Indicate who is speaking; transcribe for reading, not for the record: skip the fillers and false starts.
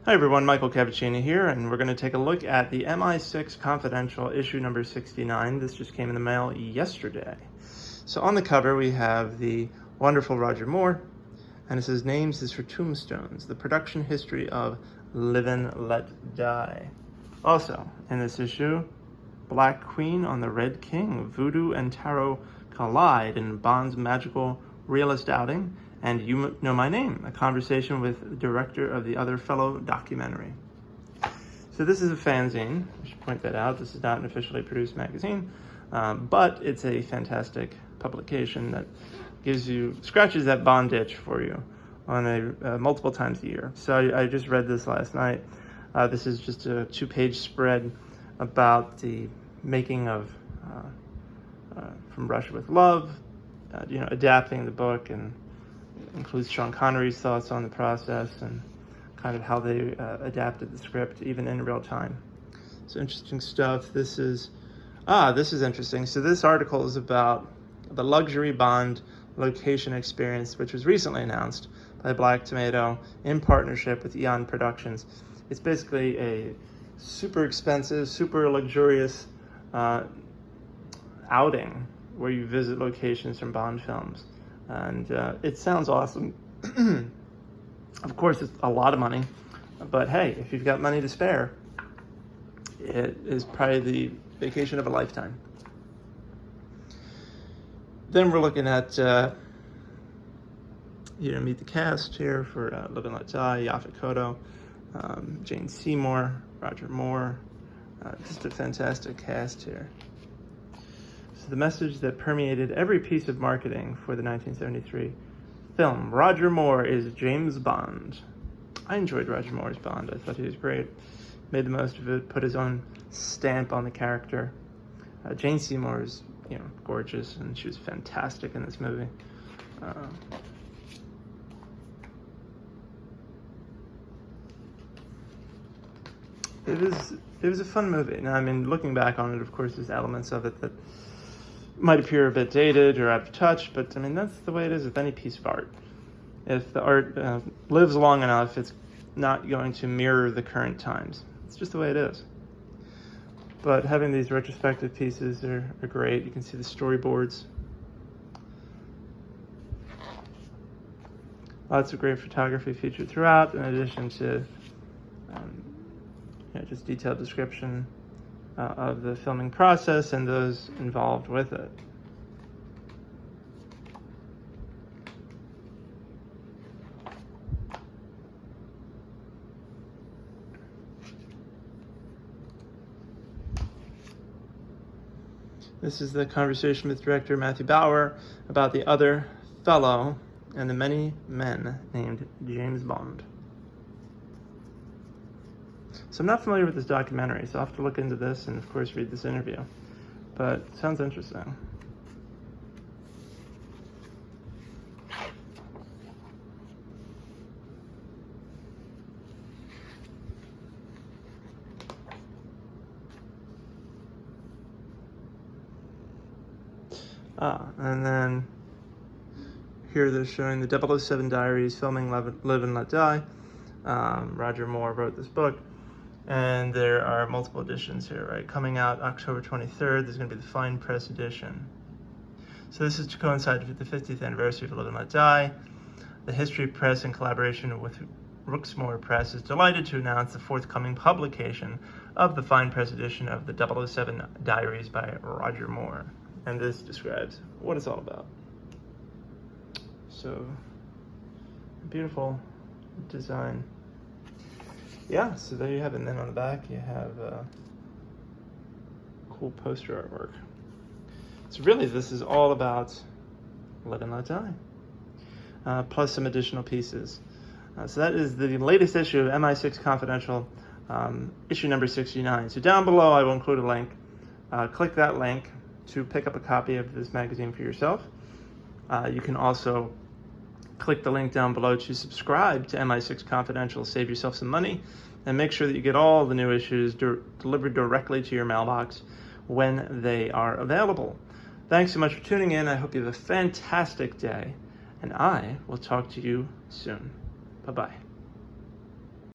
Speaker 1: Hi everyone, Michael Cavacini here, and we're going to take a look at the MI6 Confidential issue number 69. This just came in the mail yesterday. So on the cover we have the wonderful Roger Moore, and it says, "Names is for tombstones, the production history of Live and Let Die." Also, in this issue, Black Queen on the Red King, Voodoo and Tarot collide in Bond's magical realist outing, and You Know My Name, a conversation with the director of the Other Fellow documentary. So this is a fanzine. I should point that out. This is not an officially produced magazine, but it's a fantastic publication that scratches that Bond itch for you on multiple times a year. So I just read this last night. This is just a 2-page spread about the making of From Russia with Love, adapting the book, and includes Sean Connery's thoughts on the process and kind of how they adapted the script even in real time. So interesting stuff. This is interesting. So this article is about the luxury Bond location experience, which was recently announced by Black Tomato in partnership with Eon Productions. It's basically a super expensive, super luxurious outing where you visit locations from Bond films. And it sounds awesome. Of course, it's a lot of money, but hey, if you've got money to spare, it is probably the vacation of a lifetime. Then we're looking at, meet the cast here for Live and Let Die, Yaphet Kotto, Jane Seymour, Roger Moore, just a fantastic cast here. The message that permeated every piece of marketing for the 1973 film, Roger Moore is James Bond. I enjoyed Roger Moore's Bond. I thought he was great. Made the most of it, put his own stamp on the character. Jane Seymour is, gorgeous, and she was fantastic in this movie. It was a fun movie. Now, looking back on it, of course, there's elements of it that might appear a bit dated or out of touch, but that's the way it is with any piece of art. If the art lives long enough, it's not going to mirror the current times. It's just the way it is. But having these retrospective pieces are great. You can see the storyboards. Lots of great photography featured throughout, in addition to just detailed description of the filming process and those involved with it. This is the conversation with director Matthew Bauer about The Other Fellow and the many men named James Bond. So I'm not familiar with this documentary, so I'll have to look into this and, of course, read this interview. But it sounds interesting. And then here they're showing the 007 Diaries, filming Live and Let Die. Roger Moore wrote this book. And there are multiple editions here, right? Coming out October 23rd, there's going to be the fine press edition. So this is to coincide with the 50th anniversary of Live and Let Die. The History Press, in collaboration with Rooksmore Press, is delighted to announce the forthcoming publication of the fine press edition of the 007 Diaries by Roger Moore. And this describes what it's all about. So, beautiful design. Yeah, so there you have it. And then on the back, you have cool poster artwork. So really, this is all about Live and Let Die, plus some additional pieces. So that is the latest issue of MI6 Confidential, issue number 69. So down below, I will include a link. Click that link to pick up a copy of this magazine for yourself. You can also click the link down below to subscribe to MI6 Confidential, save yourself some money, and make sure that you get all the new issues delivered directly to your mailbox when they are available. Thanks so much for tuning in. I hope you have a fantastic day, and I will talk to you soon. Bye-bye.